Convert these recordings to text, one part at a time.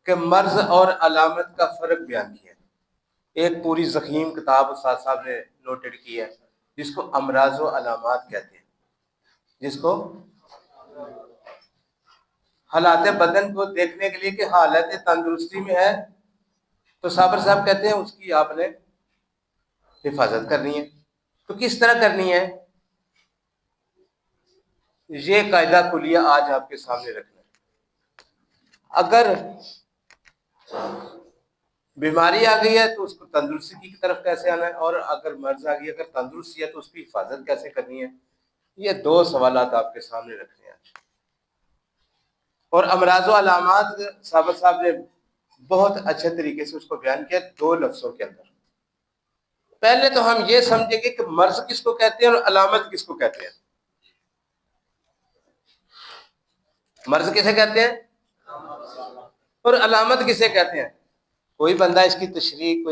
कि मर्ज और अलामत का फर्क बयान किया। एक पूरी ज़ख़ीम किताब उस्ताद साहब ने नोटेड की है, जिसको अमराज व अलामात कहते हैं, जिसको हालात बदन को देखने के लिए कि हालत तंदुरुस्ती में है, तो साबर साहब कहते हैं उसकी आपने हिफाजत करनी है। तो किस तरह करनी है, ये कायदा कुलिया आज आपके सामने रखना है। अगर बीमारी आ गई है तो उसको तंदुरुस्ती की तरफ कैसे आना है, और अगर मर्ज आ गई, अगर तंदुरुस्ती है तो उसकी हिफाजत कैसे करनी है, ये दो सवालात आपके सामने रखने हैं। और अमराज व अलामात साबर साहब ने बहुत अच्छे तरीके से उसको बयान किया दो लफ्जों के अंदर। पहले तो हम ये समझेंगे कि मर्ज किसको कहते हैं और अलामत किसको कहते हैं। मर्ज किसे कहते हैं और अलामत किसे कहते हैं। कोई बंदा इसकी तशरीह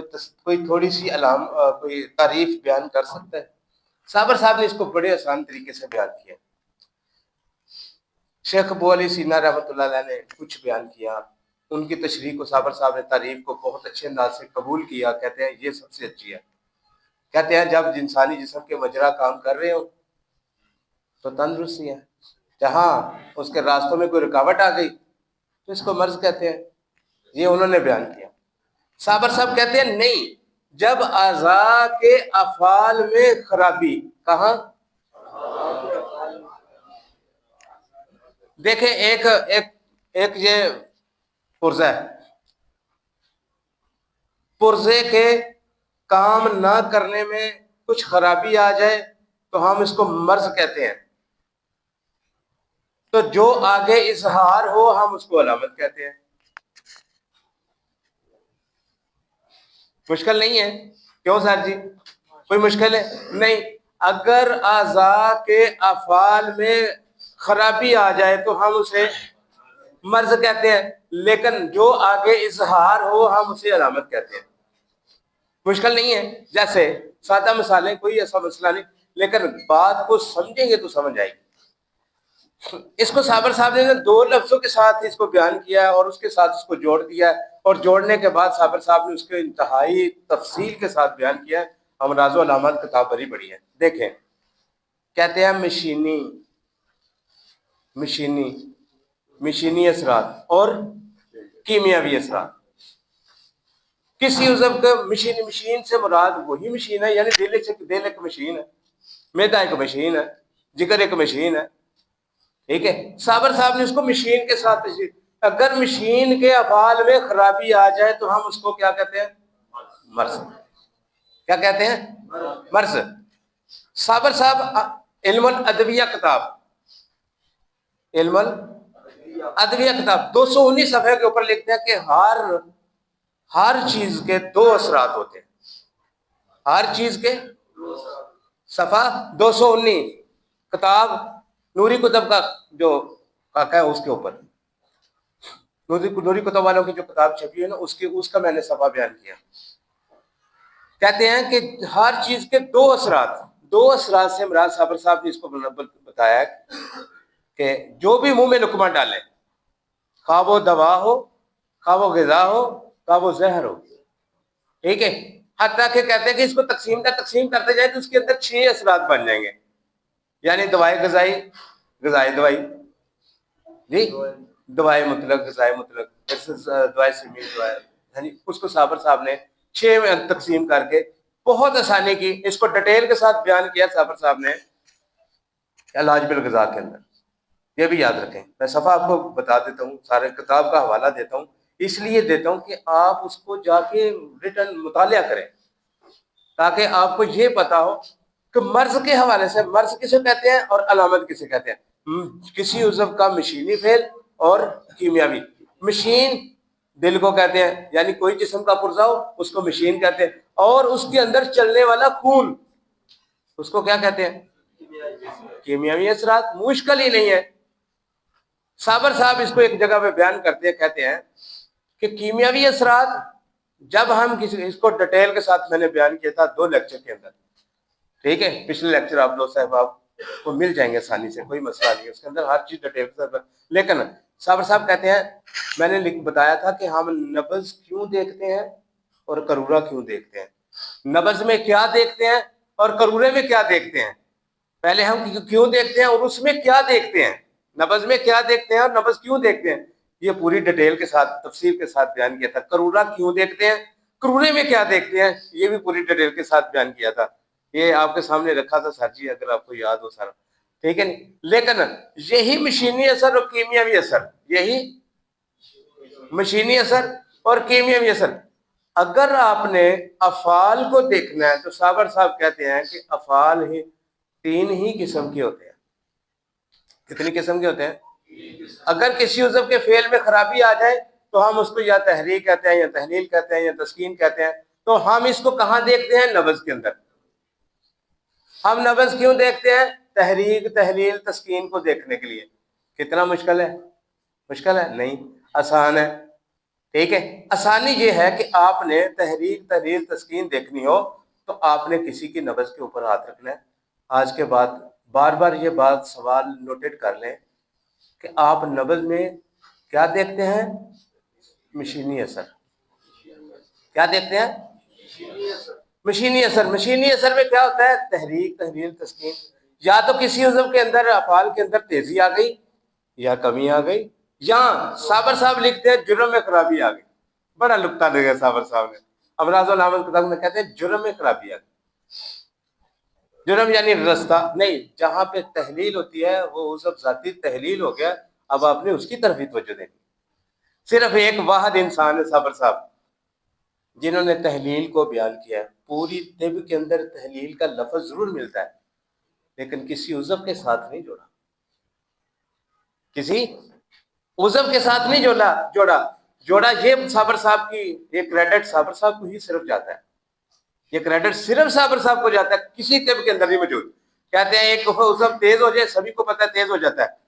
कोई थोड़ी सी कोई तारीफ बयान कर सकता है। साबर साहब ने इसको बड़े आसान तरीके से बयान किया। शेख अबू अली सीना रहमतुल्लाह अलैह ने कुछ बयान किया, उनकी तशरीह को साबर साहब ने तारीफ को बहुत अच्छे अंदाज से कबूल किया। कहते हैं ये सबसे अच्छी है। कहते हैं जब इंसानी जिस्म के मजरा काम कर रहे हो तो तंदुरुस्ती है, जहाँ उसके रास्तों में कोई रुकावट आ गई तो इसको मर्ज कहते हैं। ये उन्होंने बयान किया। साबर साहब कहते हैं नहीं, जब आज़ा के अफाल में खराबी, कहाँ देखें, एक एक एक ये पुर्जा है, पुर्जे के काम ना करने में कुछ खराबी आ जाए तो हम इसको मर्ज कहते हैं। तो जो आगे इजहार हो हम उसको अलामत कहते हैं। मुश्किल नहीं है, क्यों सर जी, कोई मुश्किल है नहीं। अगर आज़ा के अफाल में खराबी आ जाए तो हम उसे मर्ज कहते हैं, लेकिन जो आगे इजहार हो हम उसे अलामत कहते हैं। मुश्किल नहीं है, जैसे सादा मिसालें, कोई ऐसा मसला नहीं, लेकिन बात को समझेंगे तो समझ आएगी। इसको साबर साहब ने दो लफ्जों के साथ इसको बयान किया और उसके साथ इसको जोड़ दिया, और जोड़ने के बाद साबर साहब ने उसके इंतहाई तफसील के साथ बयान किया। अमराज व अलामत किताब भरी पड़ी है, देखें। कहते हैं मशीनी असरात और कीमियावी असरात। किसी उज़व का मशीन से मुराद वही मशीन है, यानी दिल एक मशीन है, मैदा एक मशीन है, जिगर एक मशीन है, ठीक है। साबर साहब ने उसको मशीन के साथ, अगर मशीन के अफाल में खराबी आ जाए तो हम उसको क्या कहते हैं, मर्ज। क्या कहते हैं, मर्ज। साबर साहब इल्मुल अदविया किताब, इल्मुल अदविया किताब 219 सफ़े के ऊपर लिखते हैं कि हर चीज के दो असरात होते हैं। हर चीज के सफ़ा 219 किताब नूरी कुतुब का जो काका है उसके ऊपर, नूरी कुतुब वालों की जो किताब छपी है ना, उसका मैंने सफ़ा बयान किया। कहते हैं कि हर चीज के दो असरात से इमरान साबर साहब ने इसको बताया कि जो भी मुंह में लुकमा डाले, खा वो दवा हो, खा वो ग़िज़ा हो, खा वो जहर हो, ठीक है। हत्ता के कहते हैं कि इसको तकसीम करते जाए तो उसके अंदर 6 असरात बन जाएंगे, यानी दवाई ग़िज़ाई दवाई जी, दवाई मुतलक ग़िज़ाई मुतलक, दवाई समीर दवाई, यानी उसको साबर साहब ने 6 में तकसीम करके बहुत आसानी की, इसको डिटेल के साथ बयान किया साबर साहब ने इलाज बिल ग़िज़ा के अंदर। ये भी याद रखें, मैं सफ़ा आपको बता देता हूँ, सारे किताब का हवाला देता हूँ, इसलिए देता हूँ कि आप उसको जाके रिटर्न मुतालिया करें, ताकि आपको ये पता हो कि मर्ज के हवाले से मर्ज किसे कहते हैं और अलामत किसे कहते हैं। किसी उज़व का मशीनी फेल और कीमियावी। मशीन दिल को कहते हैं, यानी कोई जिस्म का पुर्जा हो उसको मशीन कहते हैं, और उसके अंदर चलने वाला खून उसको क्या कहते हैं, कीमियावी असरात। मुश्किल ही नहीं है। साबर साहब इसको एक जगह पे बयान करते हैं, कहते हैं कि कीमियावी असरात जब हम इसको डिटेल के साथ मैंने बयान किया था 2 लेक्चर के अंदर, ठीक है। पिछले लेक्चर आप लोग साहब आपको मिल जाएंगे आसानी से, कोई मसला नहीं है, उसके अंदर हर चीज डिटेल के साथ। लेकिन साबर साहब कहते हैं, मैंने बताया था कि हम नब्ज क्यों देखते हैं और करूरा क्यों देखते हैं। नब्ज में क्या देखते हैं और करूरे में क्या देखते हैं। पहले हम क्यों देखते हैं और उसमें क्या देखते हैं, नब्ज में क्या देखते हैं और नब्ज क्यों देखते हैं, ये पूरी डिटेल के साथ तफसील के साथ बयान किया था। करूरा क्यों देखते हैं, करूरे में क्या देखते हैं, ये भी पूरी डिटेल के साथ बयान किया था। ये आपके सामने रखा था सर जी, अगर आपको याद हो सारा, ठीक है नहीं। लेकिन यही मशीनी असर और कीमियावी असर, यही मशीनी असर और कीमियावी असर, अगर आपने अफाल को देखना है तो साबर साहब कहते हैं कि अफाल ही 3 ही किस्म के होते हैं। कितनी किस्म के होते हैं? अगर किसी उज़व के फेल में खराबी आ जाए तो हम उसको या तहरीक कहते हैं या तहलील कहते हैं या तस्कीन कहते हैं। तो हम इसको कहाँ देखते हैं? नब्ज के अंदर। हम नब्ज क्यों देखते हैं? तहरीक, तहलील, तस्कीन को देखने के लिए। कितना मुश्किल है? मुश्किल है नहीं, आसान है। ठीक है, आसानी ये है कि आपने तहरीक, तहलील, तस्कीन देखनी हो तो आपने किसी की नब्ज के ऊपर हाथ रखना है। आज के बाद बार बार ये बात सवाल नोटेट कर लें कि आप नब्ज में क्या देखते हैं? मशीनी असर। क्या देखते हैं? मशीनी असर। मशीनी असर में क्या होता है? तहरीक, तहरीर, तस्कीन। या तो किसी उज़व के अंदर, अफाल के अंदर तेजी आ गई या कमी आ गई, या साबर साहब लिखते हैं जुर्म में खराबी आ गई। बड़ा लुत्ता देगा साबर साहब ने अबराजुल आमल किताब में, कहते हैं जुर्म में खराबी आ गई। जुर्म यानी रास्ता नहीं, जहां पे तहलील होती है वो उज़व जाती तहलील हो गया, अब आपने उसकी तरफ ही तवज्जो देनी। सिर्फ एक वाहिद इंसान है साबर साहब जिन्होंने तहलील को बयान किया है। पूरी तिब के अंदर तहलील का लफ्ज जरूर मिलता है लेकिन किसी उज़व के साथ नहीं जोड़ा, किसी उज़व के साथ नहीं जोड़ा। ये साबर साहब की, ये क्रेडिट साबर साहब को ही सिर्फ जाता है। ये क्रेडिट सिर्फ साबर साहब को जाता है, किसी तिब के अंदर नहीं मौजूद। कहते हैं एक उज़व तेज हो जाए, सभी को पता है तेज हो जाता है।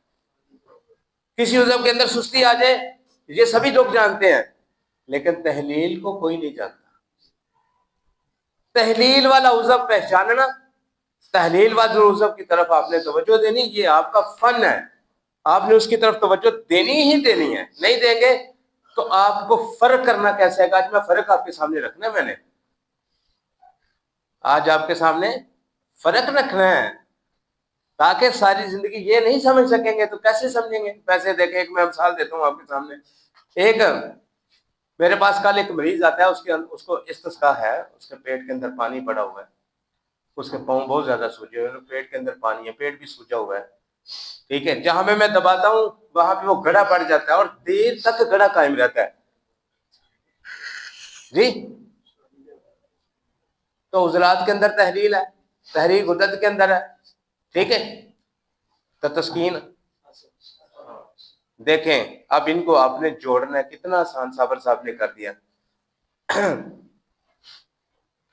किसी उज़व के अंदर सुस्ती आ जाए, ये सभी लोग जानते हैं, लेकिन तहलील को कोई नहीं जानता। तहलील वाला उज़व पहचानना, तहलील वाले उज़व की तरफ आपने तवज्जो देनी, ये आपका फन है। आपने उसकी तरफ तवज्जो देनी ही देनी है। नहीं देंगे तो आपको फर्क करना कैसे है? आज मैं फर्क आपके सामने रखना है, मैंने आज आपके सामने फर्क रखना है ताकि सारी जिंदगी ये नहीं समझ सकेंगे तो कैसे समझेंगे? वैसे देखें, एक मैं मिसाल देता हूँ आपके सामने। एक मेरे पास कल एक मरीज आता है, उसको इस्तिस्का है, उसके पेट के अंदर पानी पड़ा हुआ है, उसके पाँव बहुत ज्यादा सूजे हुए हैं, पेट के अंदर पानी है, पेट भी सूजा हुआ है। ठीक है, जहां मैं दबाता हूं वहां पे वो गड़ा पड़ जाता है और देर तक गड़ा कायम रहता है जी। तो उजलात के अंदर तहलील है, तहरीक गुदत के अंदर है। ठीक है, तो तस्कीन देखें, अब इनको आपने जोड़ना है, कितना आसान साबर साहब ने कर दिया।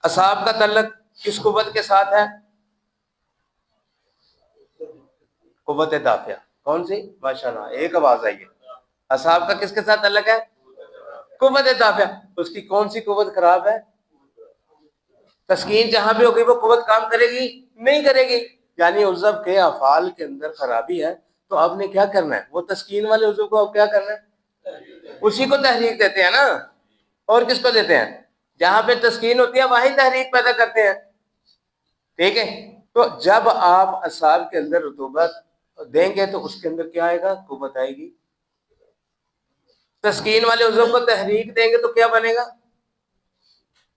असाब का तल्लक किस कुव्वत के साथ है? कुव्वत दाफिया। कौन सी? माशाल्लाह, एक आवाज आई है। असाब का किसके साथ तल्लक है? कुव्वत दाफिया। उसकी कौन सी कुव्वत खराब है? तस्कीन जहां भी होगी वो कुव्वत काम करेगी? नहीं करेगी। यानी उज़व के अफाल के अंदर खराबी है तो आपने क्या करना है? वो तस्कीन वाले उज़व को अब क्या करना है? उसी को तहरीक देते हैं ना। और किसको देते हैं? जहां पे तस्कीन होती है वहीं तहरीक पैदा करते हैं। ठीक है, तो जब आप असाब के अंदर रुतूबत देंगे तो उसके अंदर क्या आएगा? कुव्वत आएगी। तस्कीन वाले उज़व को तहरीक देंगे तो क्या बनेगा?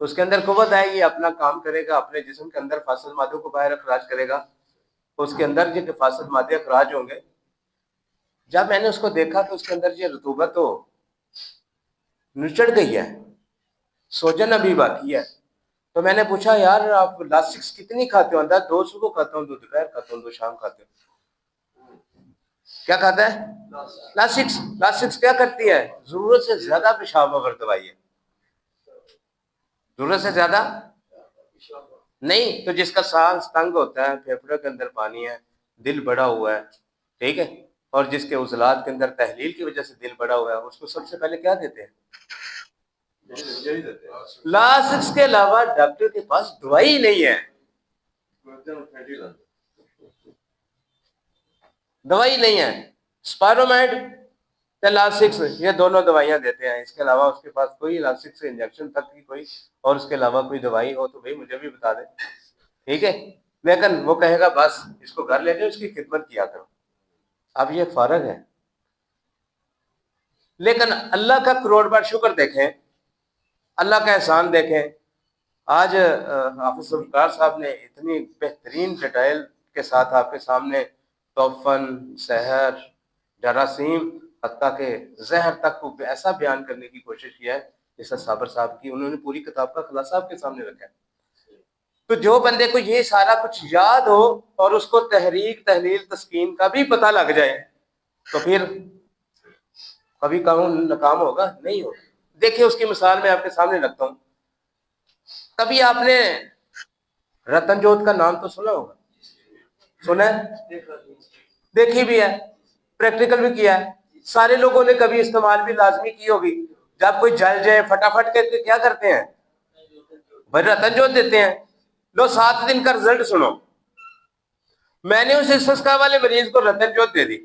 उसके अंदर कुव्वत आएगी, अपना काम करेगा, अपने जिस्म के अंदर फासिद मादों को बाहर अखराज करेगा। उसके अंदर जो फासिद मादे अखराज होंगे, जब मैंने उसको देखा तो उसके अंदर ये रुतूबत तो निचड़ गई है, सोजन अभी बाकी है। तो मैंने पूछा, यार आप लासिक्स कितनी खाते हो? अंदर 2 सुबह खाता हूँ, 2 दोपहर खाता हूँ, 2 शाम खाते हो। क्या खाता है? लासिक्स। लासिक्स क्या करती है? जरूरत से ज्यादा पेशाब अगर दवाई है, जरूरत से ज्यादा नहीं। तो जिसका सांस तंग होता है, फेफड़े के अंदर पानी है, दिल बड़ा हुआ है, ठीक है, और जिसके उजलात के अंदर तहलील की वजह से दिल बड़ा हुआ है, उसको सबसे पहले क्या देते हैं? लासिक्स के अलावा डॉक्टर के पास दवाई नहीं है, दवाई नहीं है। स्पायरोमेड या लासिक्स, ये दोनों दवाइयां देते हैं। इसके अलावा उसके पास कोई लासिक्स इंजेक्शन तक की कोई और उसके अलावा कोई दवाई हो तो भाई मुझे भी बता दे, ठीक है। लेकिन वो कहेगा बस इसको घर ले जाओ, इसकी खिदमत किया करो। अब ये फर्क है। लेकिन अल्लाह का करोड़ बार शुक्र देखें, अल्लाह का एहसान देखें। आज हाफिज जुल्फकार साहब ने इतनी बेहतरीन डिटेल के साथ आपके सामने तोफन, सहर, जरासीम, हत्ता के जहर तक को ऐसा बयान करने की कोशिश किया है जैसा साबर साहब की, उन्होंने पूरी किताब का खुलासा आपके सामने रखा है। तो जो बंदे को ये सारा कुछ याद हो और उसको तहरीक, तहलील, तस्कीन का भी पता लग जाए तो फिर कभी नाकाम होगा नहीं होगा। देखिए उसकी मिसाल मैं आपके सामने रखता हूँ। कभी आपने रतन जोत का नाम तो सुना होगा, सुना है, देखी भी है, प्रैक्टिकल भी किया है। सारे लोगों ने कभी इस्तेमाल भी लाजमी की होगी। जब कोई जल जाए फटाफट के क्या करते हैं भाई, रतन जोत देते हैं। लो 7 दिन का रिजल्ट सुनो। मैंने उस इस्तिस्का वाले मरीज को रतन जोत दे दी,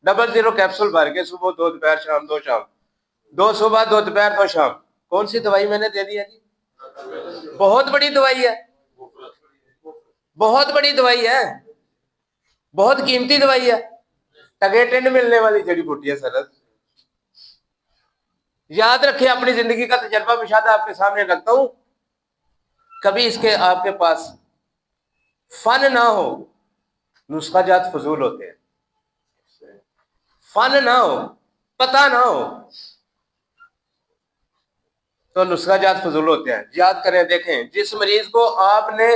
00 कैप्सूल भर के, सुबह 2 दोपहर शाम 2 शाम, 2 सुबह 2 दोपहर 2 शाम। कौन सी दवाई मैंने दे दी है जी? बहुत बड़ी दवाई है, बहुत बड़ी दवाई है, बहुत कीमती दवाई है, टगे टिंड मिलने वाली जड़ी बूटी है सर। याद रखिए, अपनी जिंदगी का तजर्बा मुशाहदा आपके सामने रखता हूं। कभी इसके आपके पास फन ना हो, नुस्खा जात फजूल होते हैं। फन ना हो, पता ना हो तो नुस्खा जात फजूल होते हैं। याद करें, देखें, जिस मरीज को आपने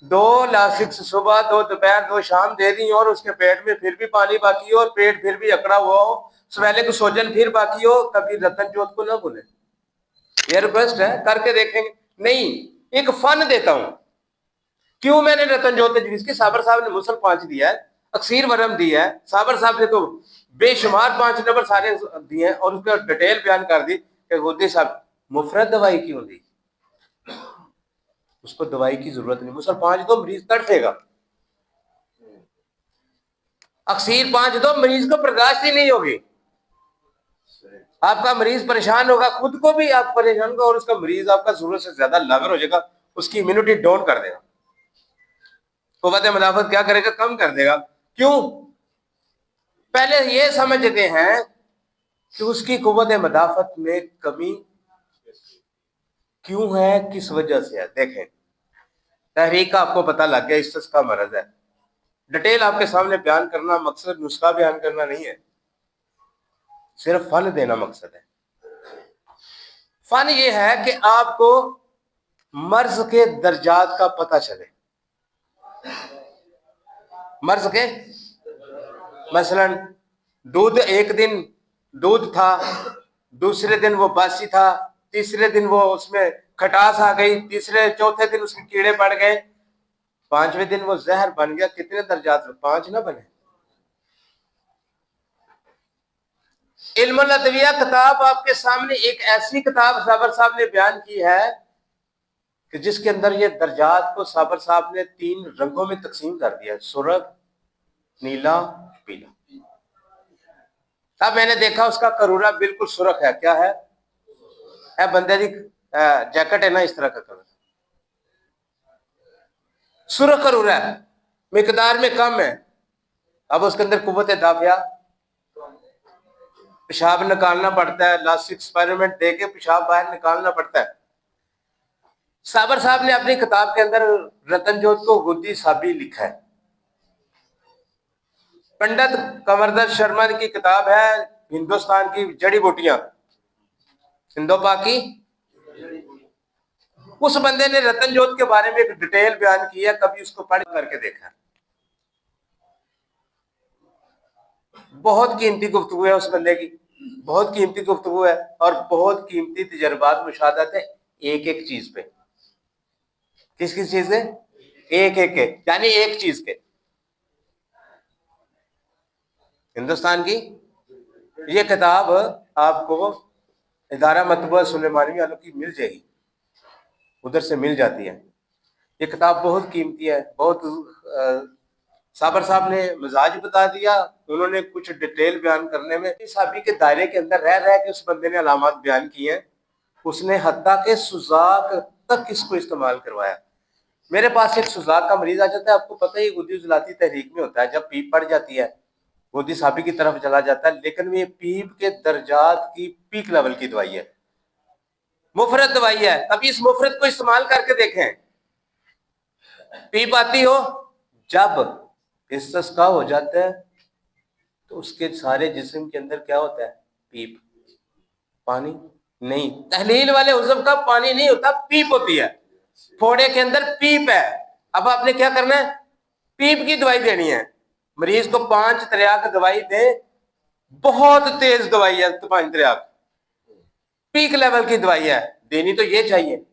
2 लासिक्स सुबह 2 दोपहर 2 शाम दे दी और उसके पेट में फिर भी पानी बाकी हो और पेट फिर भी अकड़ा हुआ हो, सवेले को सोजन फिर बाकी हो, कभी रतन जोत को ना भूलें। ये रिक्वेस्ट है, करके देखेंगे। नहीं, एक फन देता हूं। क्यों मैंने रतन जोत जिसकी साबर साहब ने मुसल 5 दिया है, अक्सीर वरम दिया है, साबर साहब ने तो बेशुमार 5 नंबर सारे दिए हैं और उसका डिटेल बयान कर दी कि गोदी साहब मुफरत दवाई क्यों दी, उसको दवाई की जरूरत नहीं। मुसल 5 दो, मरीज तड़फेगा। अक्सीर 5 दो, मरीज को बर्दाश्त ही नहीं होगी। आपका मरीज परेशान होगा, खुद को भी आप परेशान होगा और उसका मरीज आपका जरूरत से ज्यादा लागर हो जाएगा, उसकी इम्यूनिटी डाउन कर देगा, कुव्वत मुदाफत क्या करेगा, कम कर देगा। क्यों? पहले ये समझते हैं कि उसकी कुव्वत मुदाफत में कमी क्यों है, किस वजह से है। देखें, तहरीक का आपको पता लग गया, इसका मरज है। डिटेल आपके सामने बयान करना मकसद नुस्खा बयान करना नहीं है, सिर्फ फन देना मकसद है। फन ये है कि आपको मर्ज के दर्जात का पता चले। मर्ज के मसलन दूध, एक दिन दूध था, दूसरे दिन वो बासी था, तीसरे दिन वो उसमें खटास आ गई, तीसरे चौथे दिन उसके कीड़े पड़ गए, 5वें दिन वो जहर बन गया। कितने दर्जात में? 5 ना बने। इल्मुल अदविया किताब आपके सामने एक ऐसी किताब साबर साहब ने बयान की है कि जिसके अंदर ये दर्जात को साबर साहब ने 3 रंगों में तकसीम कर दिया, सुर्ख, नीला, पीला। तब मैंने देखा उसका करूरा बिल्कुल सुर्ख है। क्या है? बंदे की जैकेट है ना, इस तरह का कलर, सुर्ख करूरा है, मिकदार में कम है। अब उसके अंदर कुव्वत दाफिया, पेशाब निकालना पड़ता है, लास्ट एक्सपेरिमेंट देके पेशाब बाहर निकालना पड़ता है। साबर साहब ने अपनी किताब के अंदर रतन जोत को गुद्दी साबी लिखा है। पंडित कंवरदत्त शर्मा की किताब है हिंदुस्तान की जड़ी बूटियां, सिंधोपा की। उस बंदे ने रतन जोत के बारे में एक डिटेल बयान किया, कभी उसको पढ़ करके देखा। बहुत कीमती गुफ्तगू है उस बंदे की, बहुत कीमती गुफ्तगू है और बहुत कीमती तजर्बात मुशाहदात है एक एक चीज पे। किस किस चीज पे? एक एक के, यानी एक चीज के। हिंदुस्तान की ये किताब आपको इदारा मतबूआ सुलेमानी वालों की मिल जाएगी, उधर से मिल जाती है। ये किताब बहुत कीमती है, बहुत साबर साहब ने मिजाज बता दिया, उन्होंने कुछ डिटेल बयान करने में साहबी के दायरे के अंदर रह रह के उस बंदे ने अलामत बयान किए हैं। उसने हत्ता के सुजाक तक इसको इस्तेमाल करवाया। मेरे पास एक सुजाक का मरीज आ जाता है, आपको पता ही गुद्दी उजलाती तहरीक में होता है, जब पीप पड़ जाती है गुद्दी साहबी की तरफ चला जाता है, लेकिन ये पीप के दर्जात की पीक लेवल की दवाई है, मुफरत दवाई है। कभी इस मुफरत को इस्तेमाल करके देखें। पीप आती हो, जब इस्तिस्का हो जाता है तो उसके सारे जिस्म के अंदर क्या होता है? पीप, पानी नहीं। तहलील वाले उज़्व का पानी नहीं होता, पीप होती है, फोड़े के अंदर पीप है। अब आपने क्या करना है? पीप की दवाई देनी है। मरीज को 5 त्रियाक दवाई दे, बहुत तेज दवाई है, तो 5 त्रियाक पीक लेवल की दवाई है, देनी तो ये चाहिए,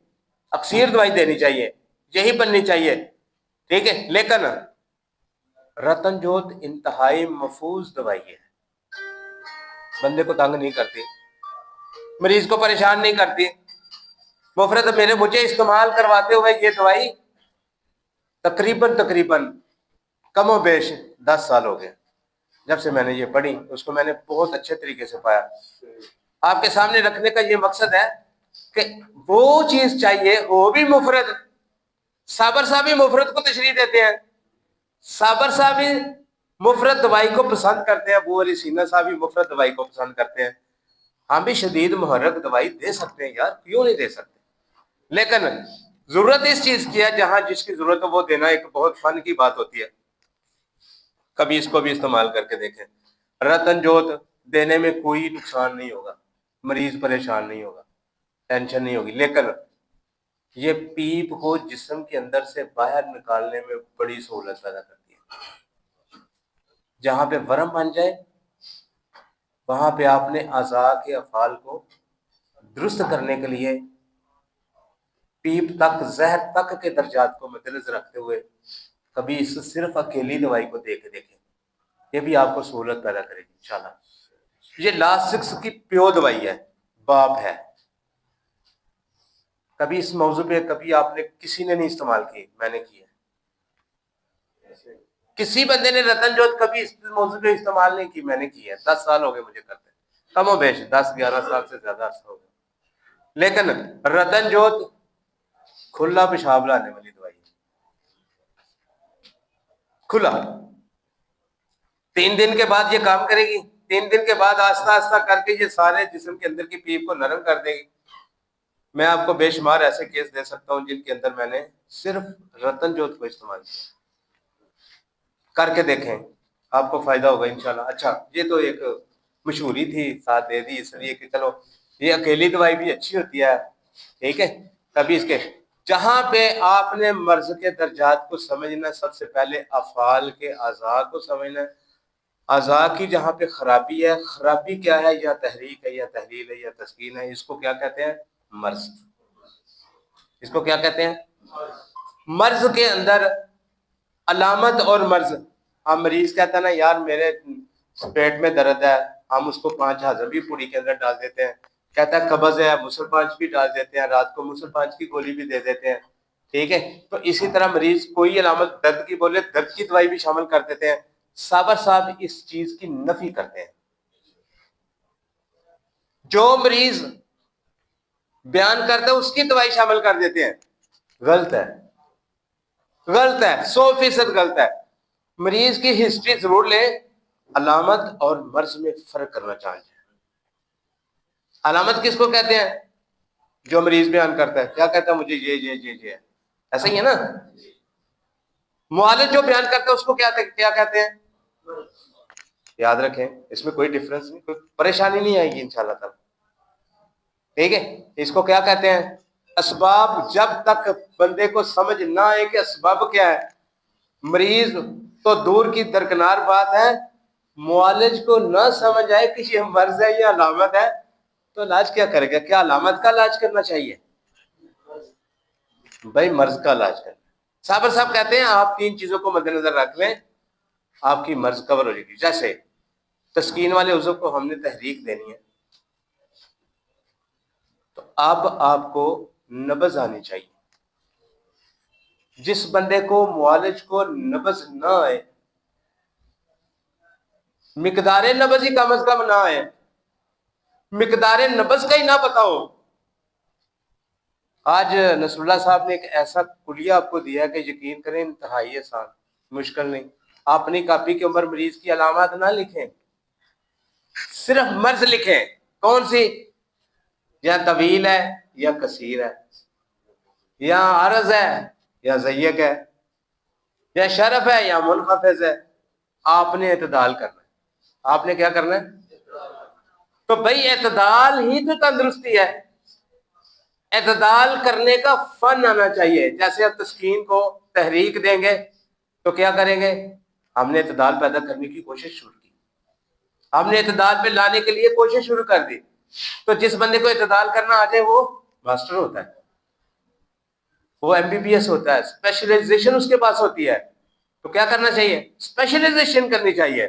अक्सीर दवाई देनी चाहिए, यही बननी चाहिए, ठीक है। लेकिन रतन जोत इंतहाई महफूज दवाई है, बंदे को तंग नहीं करती, मरीज को परेशान नहीं करती। मुफरत मुझे इस्तेमाल करवाते हुए ये दवाई तकरीबन कमो बेश 10 साल हो गए। जब से मैंने ये पढ़ी, उसको मैंने बहुत अच्छे तरीके से पाया। आपके सामने रखने का ये मकसद है कि वो चीज चाहिए, वो भी मुफरत। साबर साहब भी मुफरत को तशरीह देते हैं, साबर साहब भी मुफरत दवाई को पसंद करते हैं, अबू अली सीना साहब भी मुफरत दवाई को पसंद करते हैं। हम भी शदीद मुहर्रक दवाई दे सकते हैं यार, क्यों नहीं दे सकते? लेकिन जरूरत इस चीज की है, जहां जिसकी जरूरत है वो देना एक बहुत फन की बात होती है। कभी इसको भी इस्तेमाल करके देखें। रतन जोत देने में कोई नुकसान नहीं होगा, मरीज परेशान नहीं होगा, टेंशन नहीं होगी। लेकिन ये पीप को जिस्म के अंदर से बाहर निकालने में बड़ी सहूलत पैदा करती है। जहां पे वरम बन जाए, वहां पे आपने अज़ा के अफ़ाल को दुरुस्त करने के लिए पीप तक, जहर तक के दर्जात को मद्देनजर रखते हुए कभी इस सिर्फ अकेली दवाई को दे के देखें, ये भी आपको सहूलत पैदा करेगी इंशाल्लाह। ये लास्ट की प्योर दवाई है, बाप है। कभी इस मौजू पे कभी आपने किसी ने नहीं इस्तेमाल की, मैंने की है। किसी बंदे ने रतन जोत कभी इस मौजू पे इस्तेमाल नहीं की, मैंने की है। 10 साल हो गए मुझे करते, कमो बेश 10-11 साल से ज्यादा अर्सा हो गया। लेकिन रतन जोत खुला पेशाब लाने वाली दवाई है, खुला। 3 दिन के बाद ये काम करेगी, 3 दिन के बाद आस्ता आस्ता करके ये सारे जिस्म के अंदर की पीप को नरम कर देगी। मैं आपको बेशुमार ऐसे केस दे सकता हूं जिनके अंदर मैंने सिर्फ रतन जोत को इस्तेमाल किया। करके देखें, आपको फायदा होगा इंशाल्लाह। अच्छा, ये तो एक मशहूरी थी, साथ दे दी इसलिए कि चलो ये अकेली दवाई भी अच्छी होती है, ठीक है। कभी इसके जहां पे आपने मर्ज के दर्जात को समझना, सबसे पहले अफाल के अज़ा को समझना है। अज़ा की जहां पे खराबी है, खराबी क्या है, या तहरीक है, या तहलील है, या तस्कीन है, इसको क्या कहते हैं? मर्ज। इसको क्या कहते हैं? मर्ज के अंदर अलामत और मर्ज। हम मरीज कहता है ना, यार मेरे पेट में दर्द है, हम उसको 5 हज़बी पूरी के अंदर डाल देते हैं। कहता है कब्ज है, मुसल पांच भी डाल देते हैं, रात को मुसल पांच की गोली भी दे देते हैं, ठीक है। तो इसी तरह मरीज कोई अलामत दर्द की बोले, दर्द की दवाई भी शामिल कर देते हैं। साबर साहब इस चीज की नफी करते हैं। जो मरीज बयान करता है उसकी दवाई शामिल कर देते हैं, गलत है, गलत है, 100% गलत है। मरीज की हिस्ट्री जरूर ले, अलामत और मर्ज में फर्क करना चाहिए। अलामत किसको कहते हैं? जो मरीज बयान करता है, क्या कहता है? मुझे ये ऐसा ही है ना। मुआलिज जो बयान करता है उसको क्या कहते हैं? याद रखें, इसमें कोई डिफरेंस नहीं, कोई परेशानी नहीं आएगी इंशाल्लाह ताला, ठीक है। इसको क्या कहते हैं? असबाब। जब तक बंदे को समझ ना आए कि असबाब क्या है, मरीज तो दूर की दरकिनार बात है, मुआलिज को ना समझ आए कि ये मर्ज है या अलामत है, तो इलाज क्या करेगा? क्या अलामत का इलाज करना चाहिए? भाई मर्ज का इलाज करना। साबर साहब कहते हैं आप 3 चीजों को मद्देनजर रख लें, आपकी मर्ज कवर हो जाएगी। जैसे तस्कीन वाले उज़्व को हमने तहरीक देनी है, तो अब आपको नब्ज आनी चाहिए। जिस बंदे को मुआलिज को नब्ज ना आए, मिकदार नब्ज ही कम अज कम ना है, मिकदार नब्ज का ही ना पता हो। आज नसरुल्लाह साहब ने एक ऐसा कुलिया आपको दिया कि यकीन करें इंतहाई आसान, मुश्किल नहीं। अपनी कापी के ऊपर मरीज की अलामत ना लिखें, सिर्फ मर्ज लिखें। कौन सी? या तवील है या कसीर है, या अर्ज है या ज़य्यक है, या शरफ है या मुनखफिज है। आपने एतदाल करना है। आपने क्या करना है? तो भाई एतदाल ही तो तंदुरुस्ती है। एतदाल करने का फन आना चाहिए। जैसे आप तस्कीन को तहरीक देंगे तो क्या करेंगे? हमने एतदाल पैदा करने की कोशिश शुरू की, हमने एतदाल पे लाने के लिए कोशिश शुरू कर दी। तो जिस बंदे को एतदाल करना आ जाए वो मास्टर होता है, वो MBBS होता है, स्पेशलाइजेशन उसके पास होती है। तो क्या करना चाहिए? स्पेशलाइजेशन करनी चाहिए।